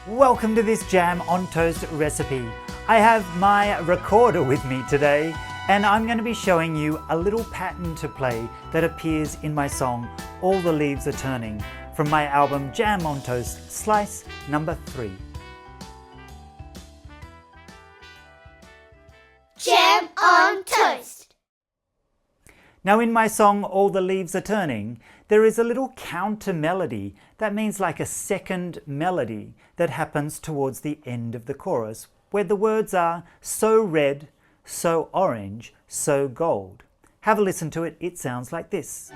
Welcome to this jam on toast recipe. I have my recorder with me today and I'm going to be showing you a little pattern to play that appears in my song All the Leaves Are Turning from my album Jam on Toast Slice number 3. Jam on Toast. Now in my song All the Leaves Are Turning, there is a little counter melody that means like a second melody that happens towards the end of the chorus where the words are so red, so orange, so gold. Have a listen to it, it sounds like this.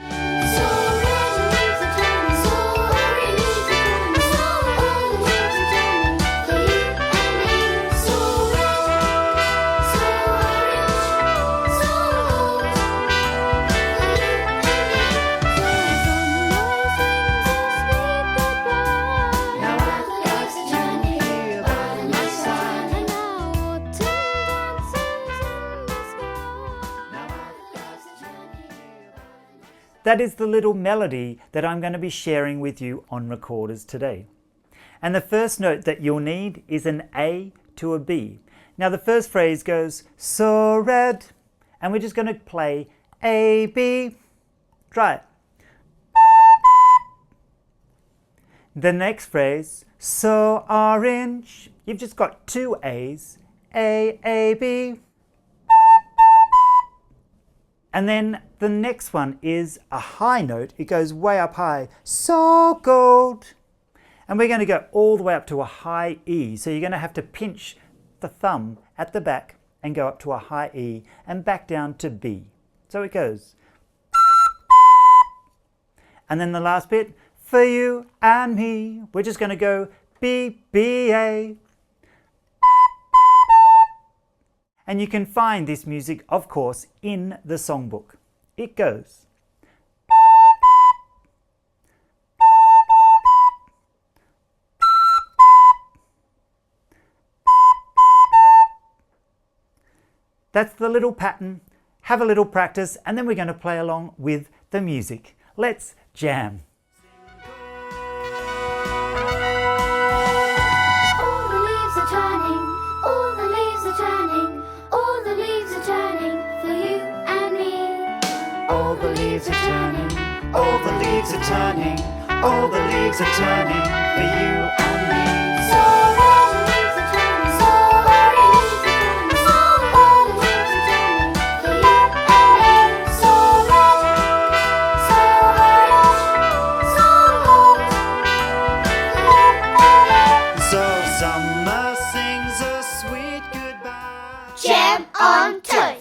That is the little melody that I'm going to be sharing with you on recorders today. And the first note that you'll need is an A to a B. Now the first phrase goes so red, and we're just going to play A, B. Try it. The next phrase, so orange. You've just got two A's, A, B. And then the next one is a high note. It goes way up high. So gold. And we're going to go all the way up to a high E. So you're going to have to pinch the thumb at the back and go up to a high E and back down to B. So it goes. And then the last bit, for you and me. We're just going to go B, B, A. And you can find this music, of course, in the songbook. It goes. That's the little pattern. Have a little practice, and then we're going to play along with the music. Let's jam. All the leaves are turning, all the leaves are turning, all the leaves are turning for you and me. So all the leaves are turning, so orange, so all the leaves are turning for you and me. So red, so orange, so gold. So summer sings a sweet goodbye. Jam on Toast.